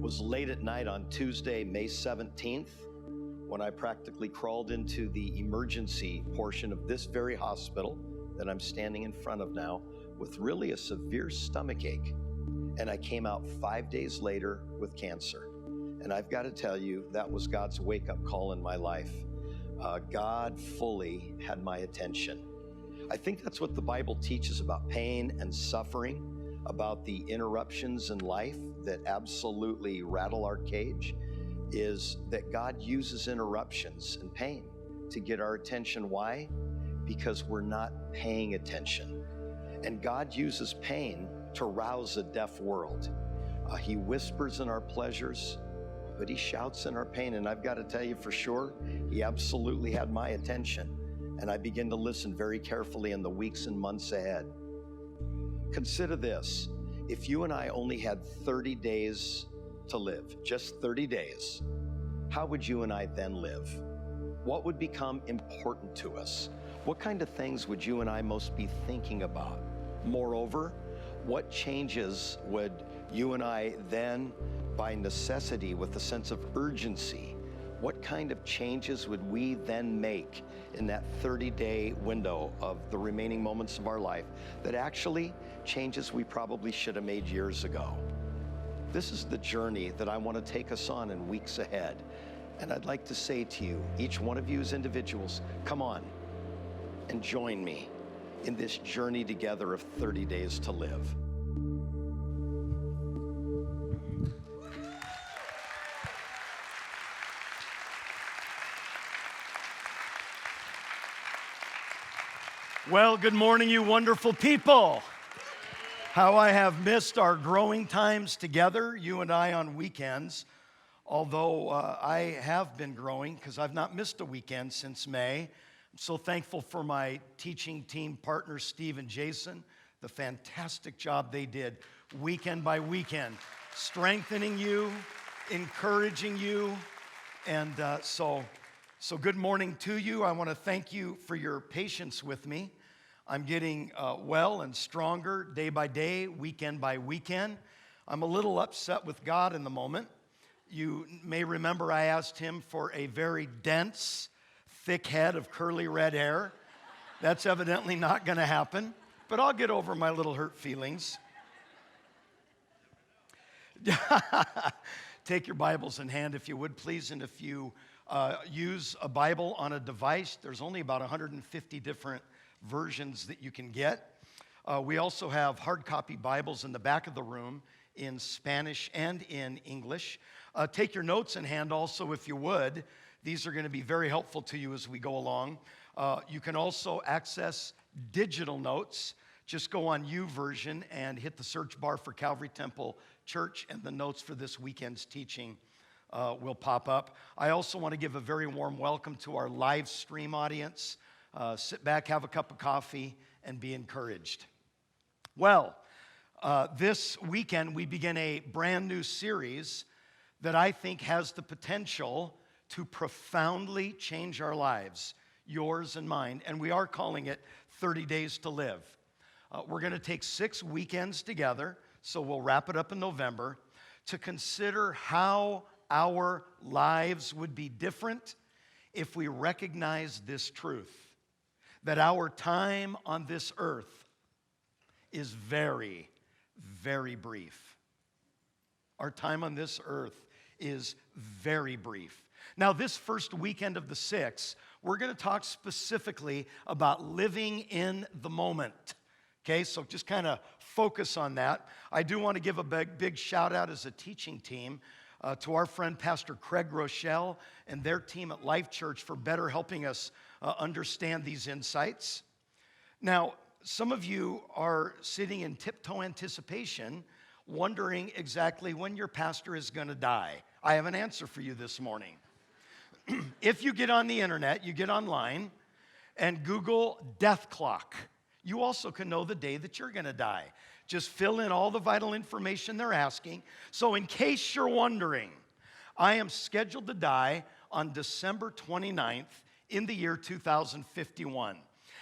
was late at night on Tuesday, May 17th, when I practically crawled into the emergency portion of this very hospital that I'm standing in front of now with really a severe stomach ache. And I came out 5 days later with cancer. And I've got to tell you, that was God's wake-up call in my life. God fully had my attention. I think that's what the Bible teaches about pain and suffering, about the interruptions in life that absolutely rattle our cage, is that God uses interruptions and pain to get our attention. Why? Because we're not paying attention. And God uses pain to rouse a deaf world. He whispers in our pleasures, but he shouts in our pain. And I've got to tell you for sure, he absolutely had my attention. And I began to listen very carefully in the weeks and months ahead. Consider this. If you and I only had 30 days to live, just 30 days, how would you and I then live? What would become important to us? What kind of things would you and I most be thinking about? Moreover, what changes would you and I then, by necessity, with a sense of urgency, what kind of changes would we then make in that 30-day window of the remaining moments of our life that actually changes we probably should have made years ago? This is the journey that I want to take us on in weeks ahead. And I'd like to say to you, each one of you as individuals, come on and join me in this journey together of 30 days to live. Well, good morning, you wonderful people. How I have missed our growing times together, you and I on weekends. Although I have been growing because I've not missed a weekend since May. I'm so thankful for my teaching team partners, Steve and Jason, the fantastic job they did weekend by weekend, strengthening you, encouraging you. And so good morning to you. I want to thank you for your patience with me. I'm getting well and stronger day by day, weekend by weekend. I'm a little upset with God in the moment. You may remember I asked him for a very dense, thick head of curly red hair. That's evidently not going to happen, but I'll get over my little hurt feelings. Take your Bibles in hand, if you would, please. And if you use a Bible on a device, there's only about 150 different versions that you can get. We also have hard copy Bibles in the back of the room in Spanish and in English. Take your notes in hand also, if you would. These are going to be very helpful to you as we go along. You can also access digital notes. Just go on YouVersion and hit the search bar for Calvary Temple Church, and the notes for this weekend's teaching will pop up. I also want to give a very warm welcome to our live stream audience. Sit back, have a cup of coffee, and be encouraged. Well, this weekend we begin a brand new series that I think has the potential to profoundly change our lives, yours and mine, and we are calling it 30 Days to Live. We're going to take 6 weekends together, so we'll wrap it up in November, to consider how our lives would be different if we recognize this truth, that our time on this earth is very, very brief. Our time on this earth is very brief. Now, this first weekend of the 6, we're going to talk specifically about living in the moment. Okay, so just kind of focus on that. I do want to give a big shout out as a teaching team to our friend Pastor Gregg Rochelle and their team at Life Church for better helping us understand these insights. Now, some of you are sitting in tiptoe anticipation, wondering exactly when your pastor is going to die. I have an answer for you this morning. If you get on the internet, you get online, and Google death clock, you also can know the day that you're going to die. Just fill in all the vital information they're asking. So in case you're wondering, I am scheduled to die on December 29th in the year 2051.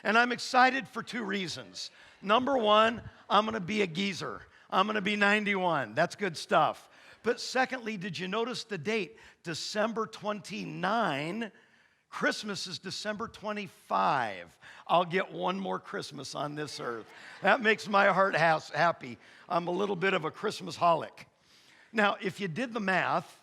And I'm excited for 2 reasons. Number one, I'm going to be a geezer. I'm going to be 91. That's good stuff. But secondly, did you notice the date? December 29. Christmas is December 25. I'll get one more Christmas on this earth. That makes my heart happy. I'm a little bit of a Christmas holic. Now, if you did the math,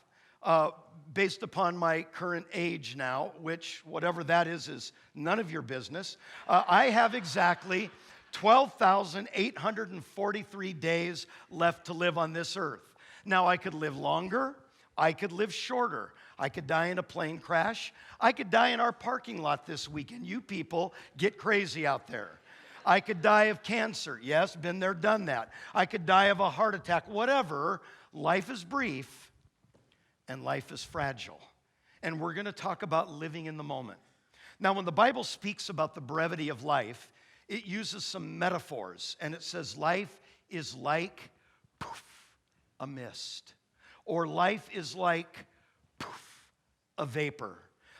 based upon my current age now, which whatever that is none of your business, I have exactly 12,843 days left to live on this earth. Now, I could live longer. I could live shorter. I could die in a plane crash. I could die in our parking lot this weekend. You people get crazy out there. I could die of cancer. Yes, been there, done that. I could die of a heart attack. Whatever. Life is brief and life is fragile. And we're going to talk about living in the moment. Now, when the Bible speaks about the brevity of life, it uses some metaphors. And it says life is like poof, a mist. Or life is like poof, a vapor.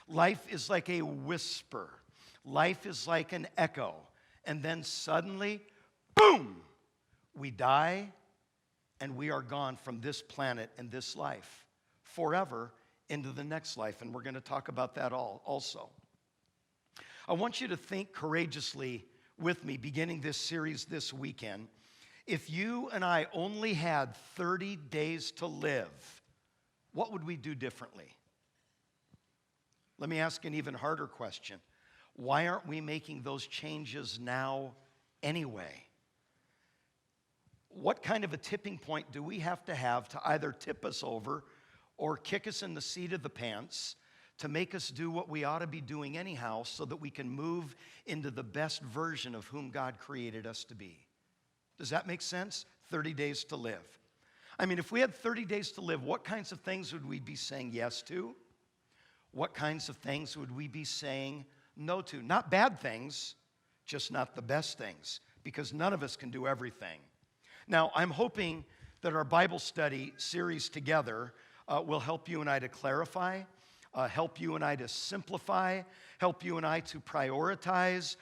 Life is like a whisper. Life is like an echo. And then suddenly, boom, we die and we are gone from this planet and this life forever into the next life. And we're going to talk about that also. I want you to think courageously with me, beginning this series this weekend. If you and I only had 30 days to live, what would we do differently? Let me ask an even harder question. Why aren't we making those changes now anyway? What kind of a tipping point do we have to either tip us over or kick us in the seat of the pants to make us do what we ought to be doing anyhow so that we can move into the best version of whom God created us to be? Does that make sense? 30 days to live. I mean, if we had 30 days to live, what kinds of things would we be saying yes to? What kinds of things would we be saying no to? Not bad things, just not the best things, because none of us can do everything. Now, I'm hoping that our Bible study series together will help you and I to clarify, help you and I to simplify, help you and I to prioritize,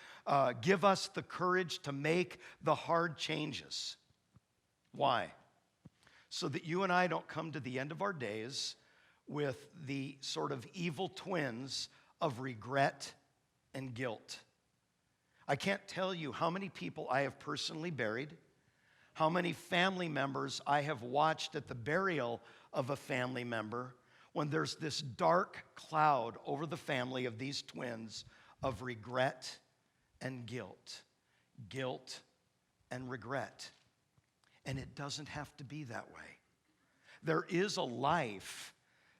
give us the courage to make the hard changes. Why? So that you and I don't come to the end of our days with the sort of evil twins of regret and guilt. I can't tell you how many people I have personally buried, how many family members I have watched at the burial of a family member when there's this dark cloud over the family of these twins of regret and guilt and regret. And it doesn't have to be that way. There is a life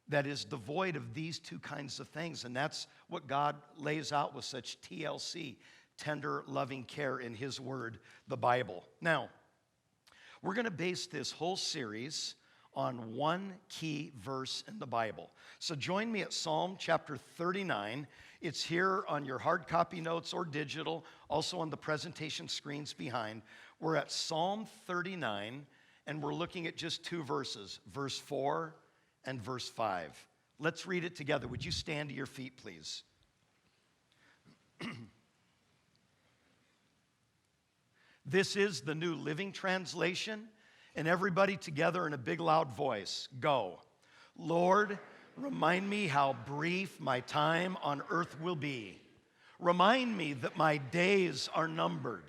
that is devoid of these two kinds of things, and that's what God lays out with such TLC, tender, loving care in His Word, the Bible. Now, we're going to base this whole series on one key verse in the Bible. So join me at Psalm chapter 39. It's here on your hard copy notes or digital, also on the presentation screens behind. We're at Psalm 39, and we're looking at just two verses, verse 4 and verse 5. Let's read it together. Would you stand to your feet, please? This is the New Living Translation, and everybody together in a big loud voice, go. Lord, remind me how brief my time on earth will be. Remind me that my days are numbered,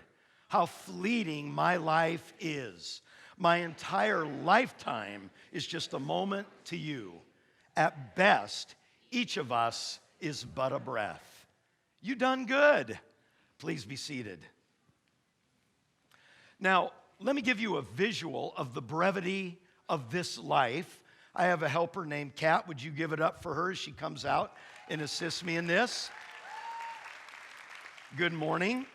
how fleeting my life is. My entire lifetime is just a moment to you. At best, each of us is but a breath. You done good. Please be seated. Now, let me give you a visual of the brevity of this life. I have a helper named Kat. Would you give it up for her as she comes out and assists me in this? Good morning. Good morning.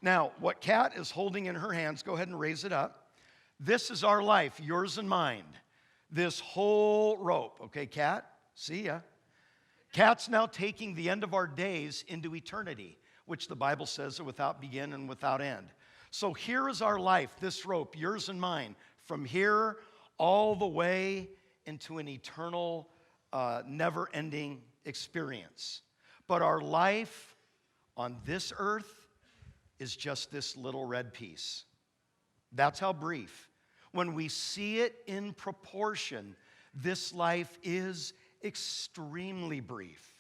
Now, what Kat is holding in her hands, go ahead and raise it up. This is our life, yours and mine. This whole rope. Okay, Kat? See ya. Kat's now taking the end of our days into eternity, which the Bible says are without begin and without end. So here is our life, this rope, yours and mine, from here all the way into an eternal, never-ending experience. But our life on this earth is just this little red piece. That's how brief. When we see it in proportion this life is extremely brief.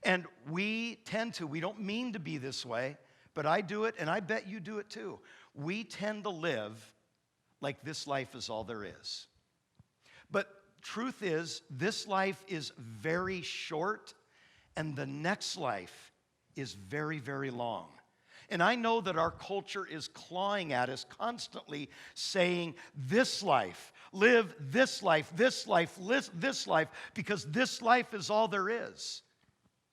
And we don't mean to be this way, but I do it, and I bet you do it too. We tend to live like this life is all there is. But truth is, this life is very short, and the next life is very, very long. And I know that our culture is clawing at us constantly saying, this life, live this life, live this life, because this life is all there is.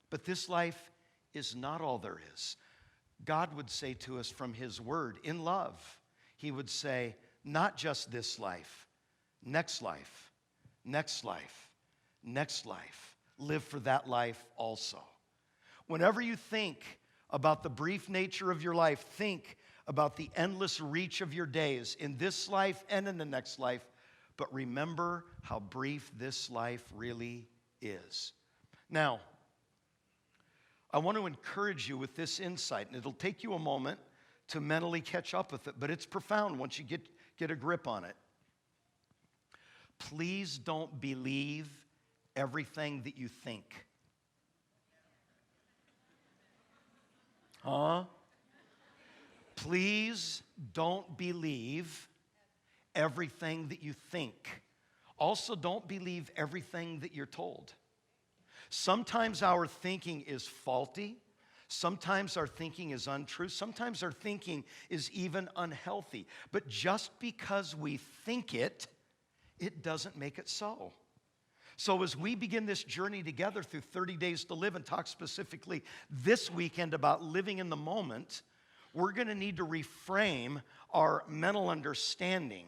But this life is not all there is. God would say to us from His Word, in love, He would say, not just this life, next life, next life, next life. Live for that life also. Whenever you think about the brief nature of your life, think about the endless reach of your days in this life and in the next life, but remember how brief this life really is. Now, I want to encourage you with this insight, and it'll take you a moment to mentally catch up with it, but it's profound once you get a grip on it. Please don't believe everything that you think. Please don't believe everything that you think. Also, don't believe everything that you're told. Sometimes our thinking is faulty. Sometimes our thinking is untrue. Sometimes our thinking is even unhealthy. But just because we think it, it doesn't make it so. So as we begin this journey together through 30 Days to Live and talk specifically this weekend about living in the moment, we're going to need to reframe our mental understanding,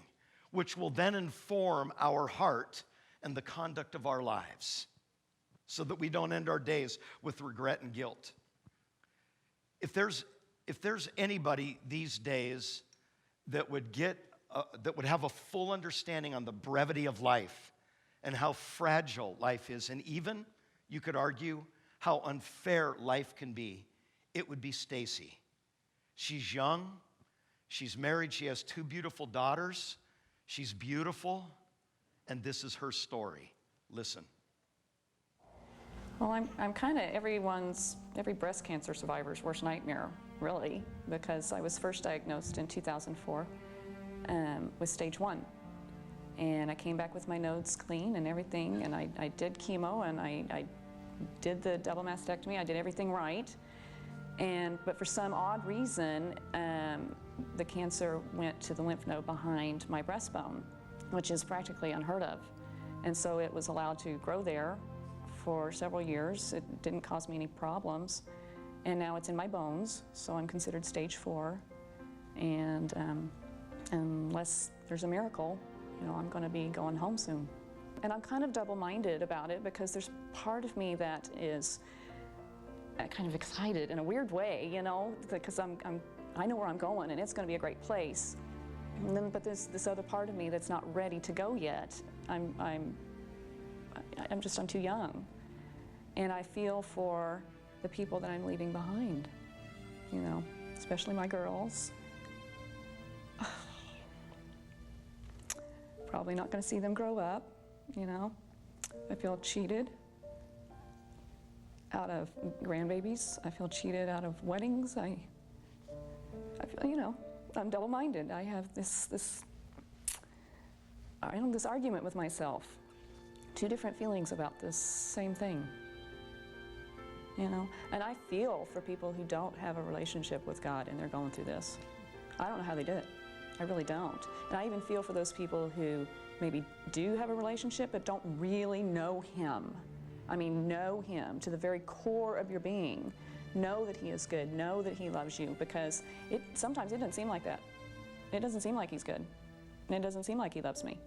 which will then inform our heart and the conduct of our lives, so that we don't end our days with regret and guilt. If there's anybody these days that would have a full understanding on the brevity of life and how fragile life is, and even, you could argue, how unfair life can be, it would be Stacy. She's young, she's married, she has 2 beautiful daughters, she's beautiful, and this is her story. Listen. Well, I'm kind of every breast cancer survivor's worst nightmare, really, because I was first diagnosed in 2004 with stage 1. And I came back with my nodes clean and everything, and I did chemo, and I did the double mastectomy. I did everything right. But for some odd reason, the cancer went to the lymph node behind my breastbone, which is practically unheard of. And so it was allowed to grow there for several years. It didn't cause me any problems. And now it's in my bones, so I'm considered stage 4. And unless there's a miracle, I'm going to be going home soon. And I'm kind of double-minded about it, because there's part of me that is kind of excited in a weird way, because I know where I'm going, and it's going to be a great place. But there's this other part of me that's not ready to go yet. I'm too young. And I feel for the people that I'm leaving behind, especially my girls. Probably not going to see them grow up, I feel cheated out of grandbabies. I feel cheated out of weddings. I feel, I'm double-minded. I have this argument with myself. 2 different feelings about this same thing, And I feel for people who don't have a relationship with God and they're going through this. I don't know how they did it. I really don't. And I even feel for those people who maybe do have a relationship but don't really know Him. Know Him to the very core of your being. Know that He is good. Know that He loves you, because sometimes it doesn't seem like that. It doesn't seem like He's good. And it doesn't seem like He loves me.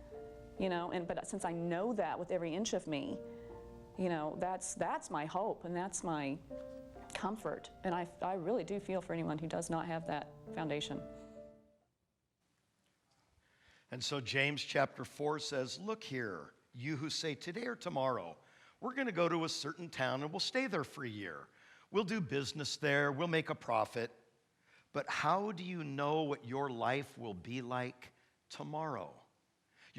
But since I know that with every inch of me, that's my hope, and that's my comfort. And I really do feel for anyone who does not have that foundation. And so James chapter 4 says, look here, you who say today or tomorrow, we're going to go to a certain town and we'll stay there for a year. We'll do business there, we'll make a profit. But how do you know what your life will be like tomorrow?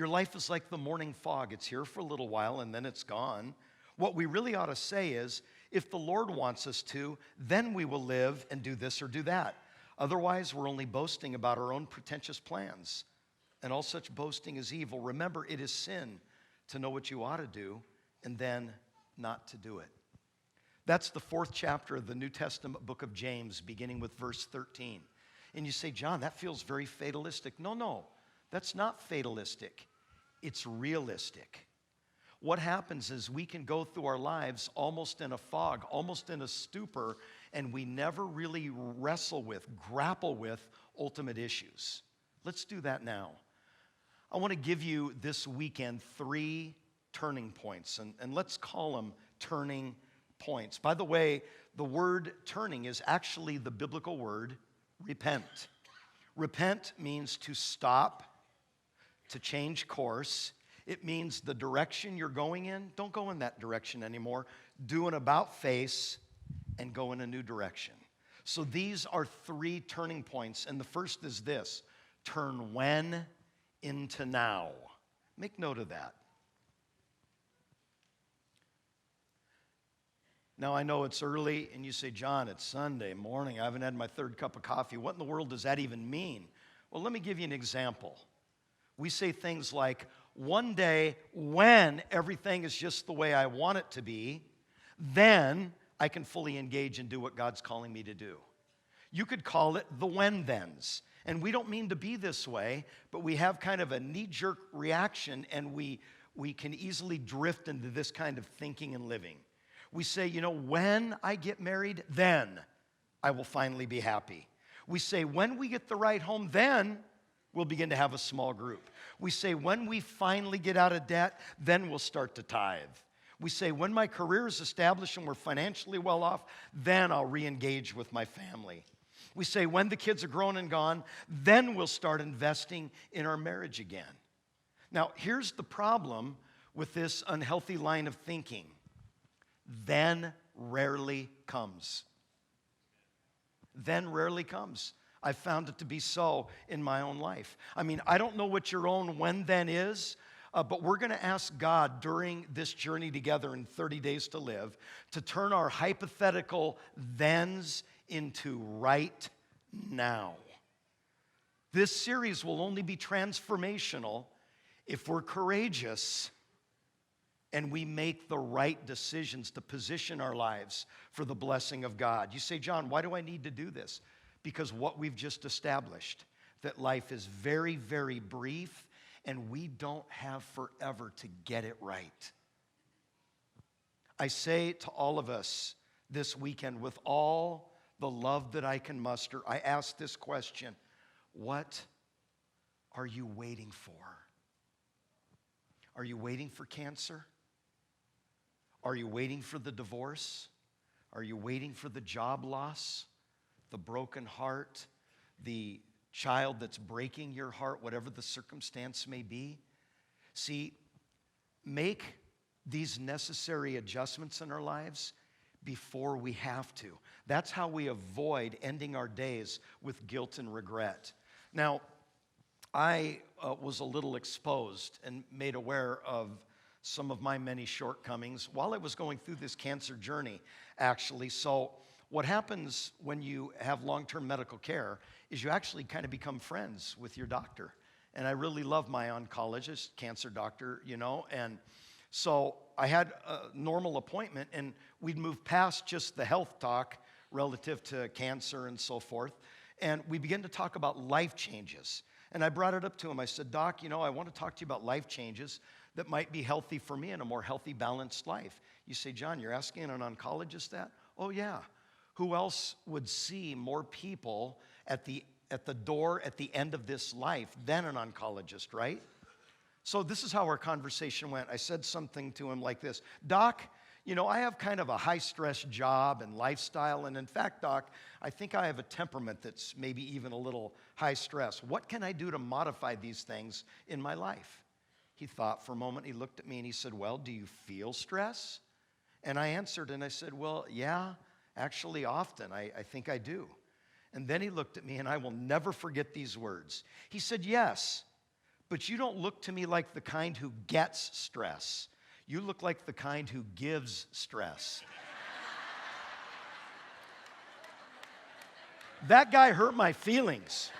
Your life is like the morning fog. It's here for a little while and then it's gone. What we really ought to say is, if the Lord wants us to, then we will live and do this or do that. Otherwise, we're only boasting about our own pretentious plans. And all such boasting is evil. Remember, it is sin to know what you ought to do and then not to do it. That's the 4th chapter of the New Testament book of James, beginning with verse 13. And you say, John, that feels very fatalistic. No, that's not fatalistic. It's realistic. What happens is we can go through our lives almost in a fog, almost in a stupor, and we never really grapple with ultimate issues. Let's do that now. I want to give you this weekend 3 turning points, and let's call them turning points. By the way, the word turning is actually the biblical word repent. Repent means to stop, to change course. It means the direction you're going in, don't go in that direction anymore. Do an about face and go in a new direction. So these are 3 turning points, and the first is this: turn when into now. Make note of that. Now, I know it's early, and you say, John, it's Sunday morning. I haven't had my 3rd cup of coffee. What in the world does that even mean? Well, let me give you an example. We say things like, one day when everything is just the way I want it to be, then I can fully engage and do what God's calling me to do. You could call it the when-thens. And we don't mean to be this way, but we have kind of a knee-jerk reaction, and we can easily drift into this kind of thinking and living. We say, when I get married, then I will finally be happy. We say, when we get the right home, then we'll begin to have a small group. We say, when we finally get out of debt, then we'll start to tithe. We say, when my career is established and we're financially well off, then I'll re-engage with my family. We say, when the kids are grown and gone, then we'll start investing in our marriage again. Now, here's the problem with this unhealthy line of thinking. Then rarely comes. Then rarely comes. I've found it to be so in my own life. I mean, I don't know what your own when then is, but we're going to ask God during this journey together in 30 Days to Live to turn our hypothetical thens into right now. This series will only be transformational if we're courageous and we make the right decisions to position our lives for the blessing of God. You say, John, why do I need to do this? Because what we've just established, that life is very, very brief, and we don't have forever to get it right. I say to all of us this weekend, with all the love that I can muster, I ask this question: what are you waiting for? Are you waiting for cancer? Are you waiting for the divorce? Are you waiting for the job loss, the broken heart, the child that's breaking your heart, whatever the circumstance may be? See, make these necessary adjustments in our lives before we have to. That's how we avoid ending our days with guilt and regret. Now, I was a little exposed and made aware of some of my many shortcomings while I was going through this cancer journey, actually. So what happens when you have long-term medical care is you actually kind of become friends with your doctor. And I really love my oncologist, cancer doctor, and so I had a normal appointment, and we'd move past just the health talk relative to cancer and so forth, and we began to talk about life changes. And I brought it up to him. I said, Doc, I want to talk to you about life changes that might be healthy for me and a more healthy, balanced life. You say, John, you're asking an oncologist that? Oh, yeah. Who else would see more people at the door at the end of this life than an oncologist, right? So this is how our conversation went. I said something to him like this: Doc, I have kind of a high-stress job and lifestyle, and in fact, Doc, I think I have a temperament that's maybe even a little high stress. What can I do to modify these things in my life? He thought for a moment. He looked at me and he said, well, do you feel stress? And I answered and I said, well, yeah, actually often. I think I do. And then he looked at me, and I will never forget these words. He said, yes, But you don't look to me like the kind who gets stress. You look like the kind who gives stress. That guy hurt my feelings.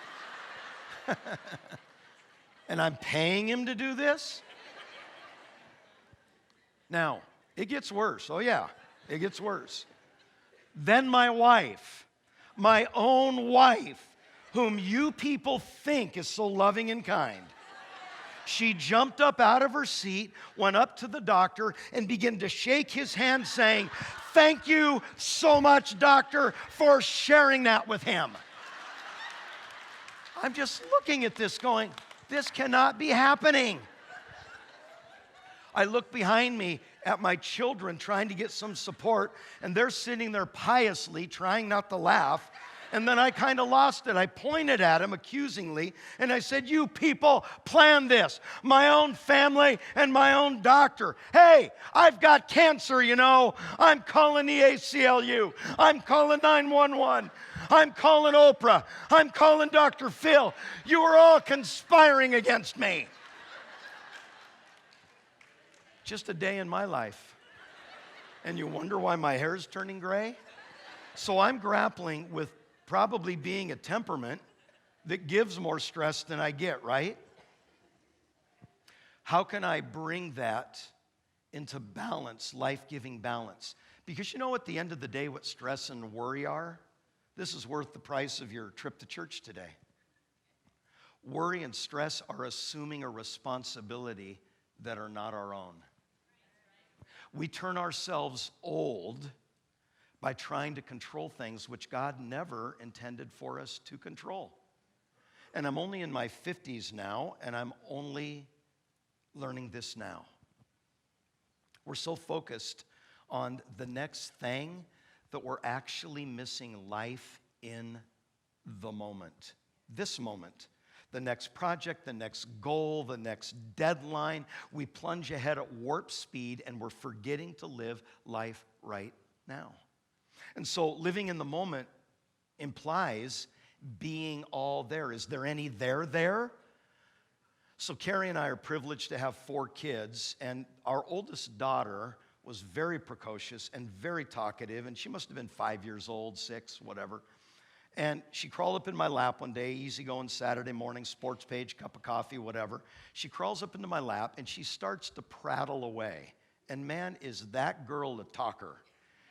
And I'm paying him to do this? Now, it gets worse. Oh, yeah, it gets worse. Then my wife, my own wife, whom you people think is so loving and kind, she jumped up out of her seat, went up to the doctor, and began to shake his hand, saying, "Thank you so much, doctor, for sharing that with him." I'm just looking at this going, this cannot be happening. I look behind me at my children trying to get some support, and they're sitting there piously trying not to laugh. And then I kind of lost it. I pointed at him accusingly, and I said, "You people planned this. My own family and my own doctor. Hey, I've got cancer, you know. I'm calling the ACLU. I'm calling 911. I'm calling Oprah. I'm calling Dr. Phil. You are all conspiring against me." Just a day in my life. And you wonder why my hair's turning gray? So I'm grappling with probably being a temperament that gives more stress than I get, right? How can I bring that into balance, life-giving balance? Because you know, at the end of the day, what stress and worry are? This is worth the price of your trip to church today. Worry and stress are assuming a responsibility that are not our own. We turn ourselves old by trying to control things which God never intended for us to control. And I'm only in my 50s now, and I'm only learning this now. We're so focused on the next thing that we're actually missing life in the moment. This moment. The next project, the next goal, the next deadline. We plunge ahead at warp speed, and we're forgetting to live life right now. And so living in the moment implies being all there. Is there any there? So Carrie and I are privileged to have 4 kids, and our oldest daughter was very precocious and very talkative, and she must have been 5 years old, 6, whatever. And she crawled up in my lap one day, easygoing Saturday morning, sports page, cup of coffee, whatever. She crawls up into my lap, and she starts to prattle away. And man, is that girl a talker.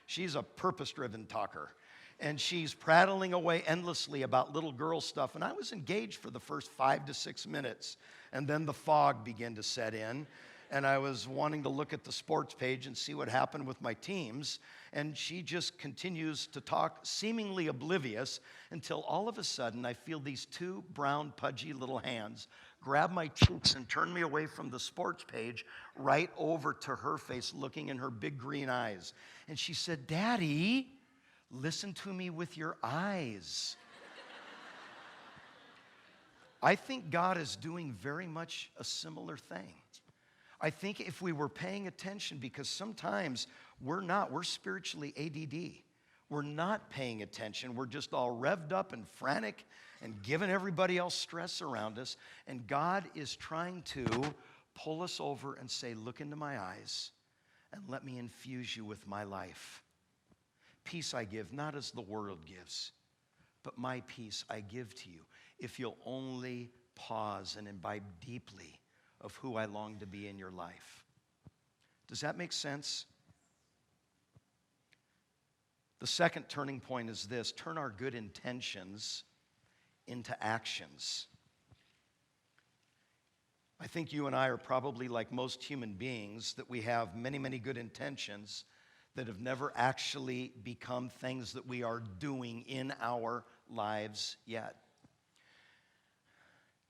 She's a purpose-driven talker. And she's prattling away endlessly about little girl stuff. And I was engaged for the first 5 to 6 minutes. And then the fog began to set in. And I was wanting to look at the sports page and see what happened with my teams. And she just continues to talk, seemingly oblivious, until all of a sudden I feel these 2 brown, pudgy little hands grab my cheeks and turn me away from the sports page right over to her face, looking in her big green eyes. And she said, "Daddy, listen to me with your eyes." I think God is doing very much a similar thing. I think if we were paying attention, because sometimes we're spiritually ADD. We're not paying attention. We're just all revved up and frantic and giving everybody else stress around us. And God is trying to pull us over and say, "Look into my eyes and let me infuse you with my life. Peace I give, not as the world gives, but my peace I give to you if you'll only pause and imbibe deeply of who I long to be in your life." Does that make sense? The second turning point is this: turn our good intentions into actions. I think you and I are probably like most human beings, that we have many, many good intentions that have never actually become things that we are doing in our lives yet.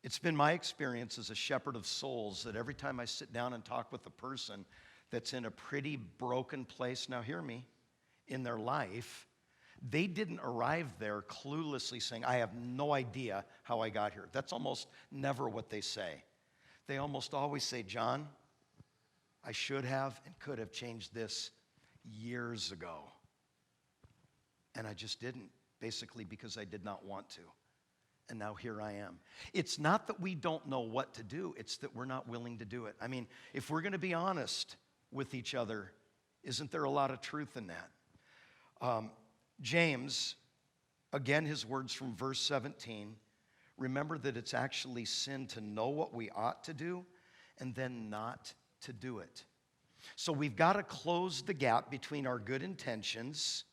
It's been my experience as a shepherd of souls that every time I sit down and talk with a person that's in a pretty broken place, now hear me, in their life, they didn't arrive there cluelessly saying, "I have no idea how I got here." That's almost never what they say. They almost always say, "John, I should have and could have changed this years ago. And I just didn't, basically because I did not want to." and now here I am. It's not that we don't know what to do, it's that we're not willing to do it. I mean, if we're going to be honest with each other, isn't there a lot of truth in that? James, again, his words from verse 17, remember that it's actually sin to know what we ought to do and then not to do it. So we've got to close the gap between our good intentions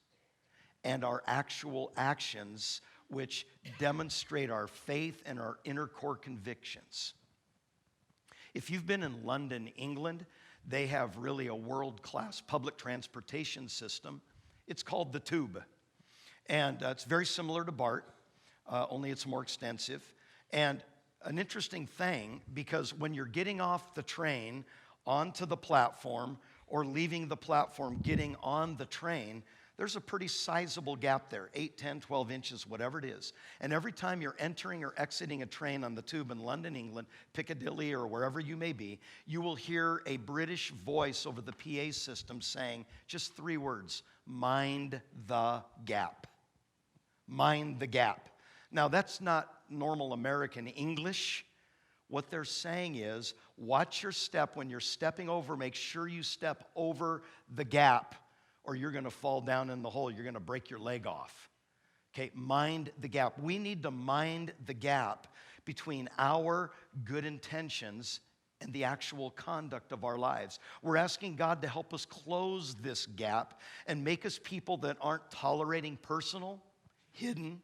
and our actual actions, which demonstrate our faith and our inner core convictions. If you've been in London, England, they have really a world-class public transportation system. It's called the Tube. And it's very similar to BART, only it's more extensive. And an interesting thing, because when you're getting off the train onto the platform or leaving the platform, getting on the train, there's a pretty sizable gap there, 8, 10, 12 inches, whatever it is. And every time you're entering or exiting a train on the Tube in London, England, Piccadilly, or wherever you may be, you will hear a British voice over the PA system saying just 3 words, mind the gap. Mind the gap. Now, that's not normal American English. What they're saying is, watch your step. When you're stepping over, make sure you step over the gap, or you're going to fall down in the hole. You're going to break your leg off. Okay, mind the gap. We need to mind the gap between our good intentions and the actual conduct of our lives. We're asking God to help us close this gap and make us people that aren't tolerating personal, hidden,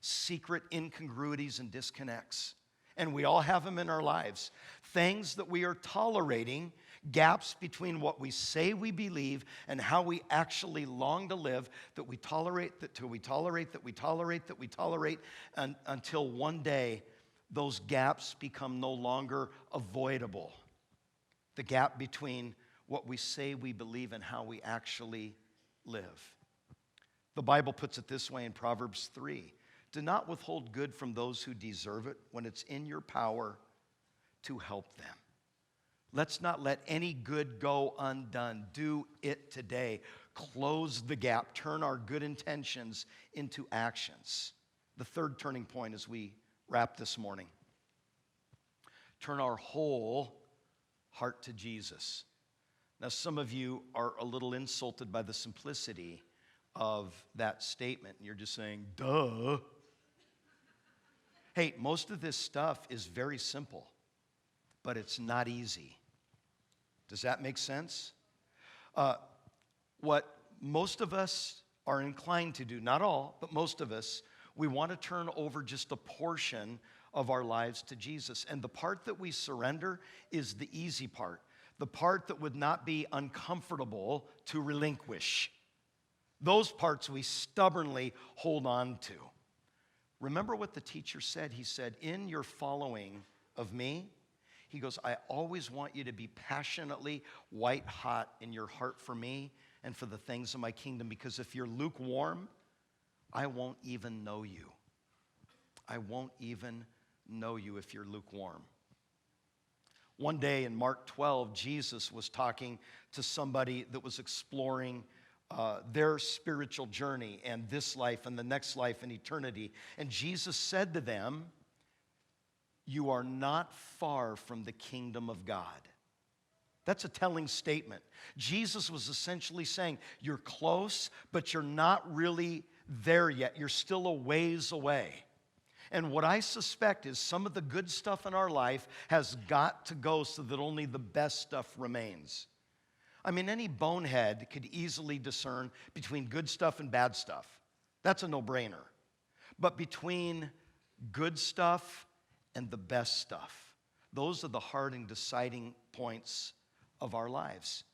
secret incongruities and disconnects. And we all have them in our lives. Things that we are tolerating, gaps between what we say we believe and how we actually long to live, that we tolerate, until one day those gaps become no longer avoidable. The gap between what we say we believe and how we actually live. The Bible puts it this way in Proverbs 3. Do not withhold good from those who deserve it when it's in your power to help them. Let's not let any good go undone. Do it today. Close the gap. Turn our good intentions into actions. The third turning point as we wrap this morning. Turn our whole heart to Jesus. Now, some of you are a little insulted by the simplicity of that statement. You're just saying, duh. Hey, most of this stuff is very simple, but it's not easy. Does that make sense? What most of us are inclined to do, not all, but most of us, we want to turn over just a portion of our lives to Jesus. And the part that we surrender is the easy part, the part that would not be uncomfortable to relinquish. Those parts we stubbornly hold on to. Remember what the teacher said? He said, in your following of me, he goes, I always want you to be passionately white hot in your heart for me and for the things of my kingdom, because if you're lukewarm, I won't even know you. I won't even know you if you're lukewarm. One day in Mark 12, Jesus was talking to somebody that was exploring their spiritual journey and this life and the next life and eternity. And Jesus said to them, you are not far from the kingdom of God. That's a telling statement. Jesus was essentially saying, you're close, but you're not really there yet. You're still a ways away. And what I suspect is some of the good stuff in our life has got to go so that only the best stuff remains. I mean, any bonehead could easily discern between good stuff and bad stuff. That's a no-brainer. But between good stuff and the best stuff, those are the hard and deciding points of our lives.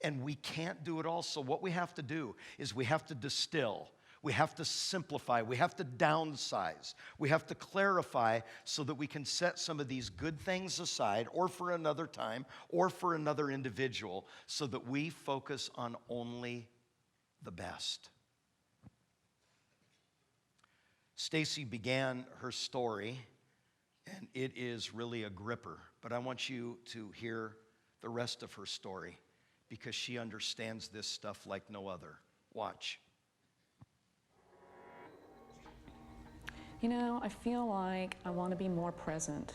And we can't do it all. So what we have to do is we have to distill. We have to simplify. We have to downsize. We have to clarify so that we can set some of these good things aside, or for another time, or for another individual, so that we focus on only the best. Stacy began her story, and it is really a gripper. But I want you to hear the rest of her story, because she understands this stuff like no other. Watch. I feel like I want to be more present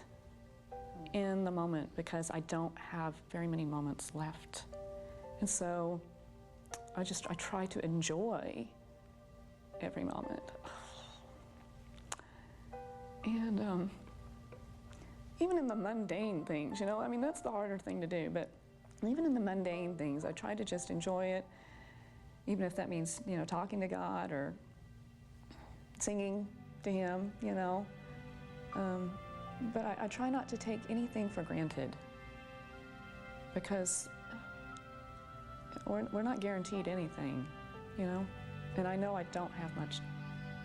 in the moment because I don't have very many moments left. And so I try to enjoy every moment. And even in the mundane things, that's the harder thing to do, but even in the mundane things, I try to just enjoy it, even if that means, talking to God or singing to Him, But I try not to take anything for granted because we're not guaranteed anything, And I know I don't have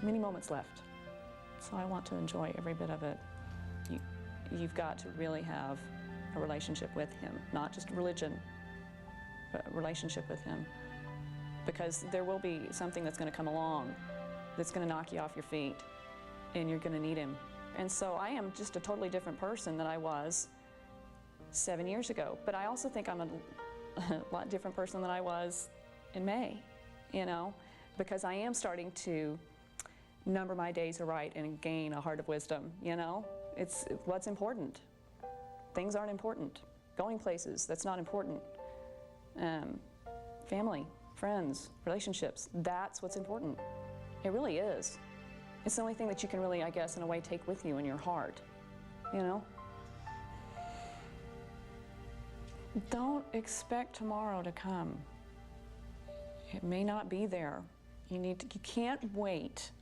many moments left, so I want to enjoy every bit of it. You've got to really have a relationship with Him, not just religion, but a relationship with Him, because there will be something that's going to come along that's going to knock you off your feet, and you're going to need Him. And so I am just a totally different person than I was 7 years ago. But I also think I'm a lot different person than I was in May, because I am starting to number my days aright and gain a heart of wisdom, It's what's important. Things aren't important. Going places, that's not important. Family, friends, relationships, that's what's important. It really is. It's the only thing that you can really, I guess, in a way, take with you in your heart, Don't expect tomorrow to come. It may not be there. You can't wait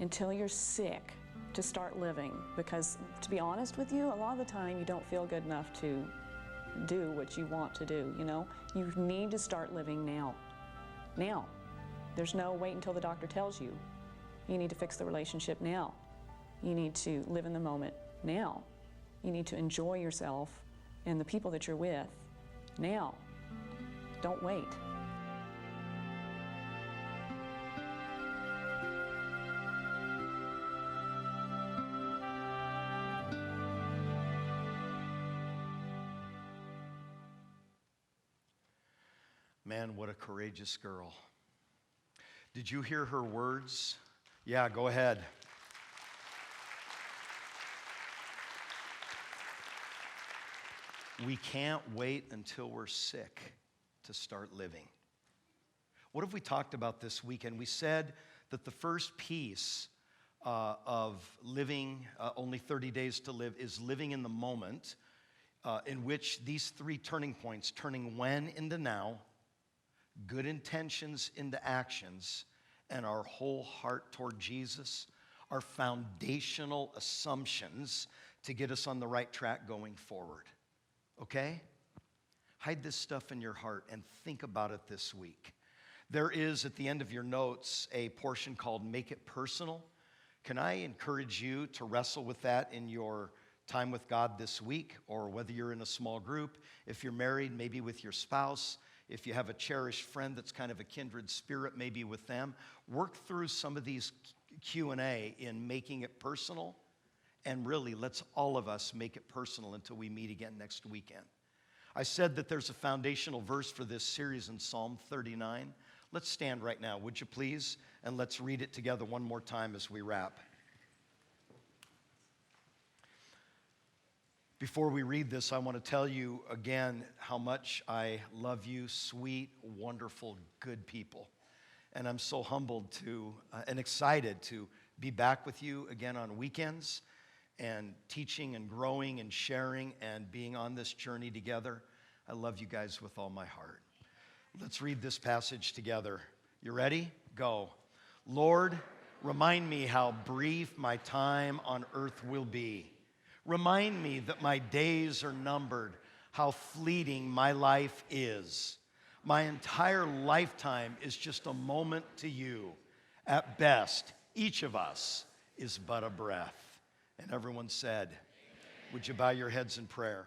until you're sick to start living, because to be honest with you, a lot of the time you don't feel good enough to do what you want to do, You need to start living now. Now. There's no wait until the doctor tells you. You need to fix the relationship now. You need to live in the moment now. You need to enjoy yourself and the people that you're with now. Don't wait. Man, what a courageous girl. Did you hear her words? Yeah, go ahead. We can't wait until we're sick to start living. What have we talked about this weekend? We said that the first piece of living, only 30 days to live, is living in the moment, in which these three turning points, turning when into now, good intentions into actions, and our whole heart toward Jesus, are foundational assumptions to get us on the right track going forward. Okay? Hide this stuff in your heart and think about it this week. There is, at the end of your notes, a portion called Make It Personal. Can I encourage you to wrestle with that in your time with God this week, or whether you're in a small group, if you're married, maybe with your spouse, if you have a cherished friend that's kind of a kindred spirit, maybe with them. Work through some of these Q&A in making it personal, and really, let's all of us make it personal until we meet again next weekend. I said that there's a foundational verse for this series in Psalm 39. Let's stand right now, would you please? And let's read it together one more time as we wrap. Before we read this, I want to tell you again how much I love you, sweet, wonderful, good people. And I'm so humbled and excited to be back with you again on weekends and teaching and growing and sharing and being on this journey together. I love you guys with all my heart. Let's read this passage together. You ready? Go. Lord, remind me how brief my time on earth will be. Remind me that my days are numbered, how fleeting my life is. My entire lifetime is just a moment to you. At best, each of us is but a breath. And everyone said, would you bow your heads in prayer?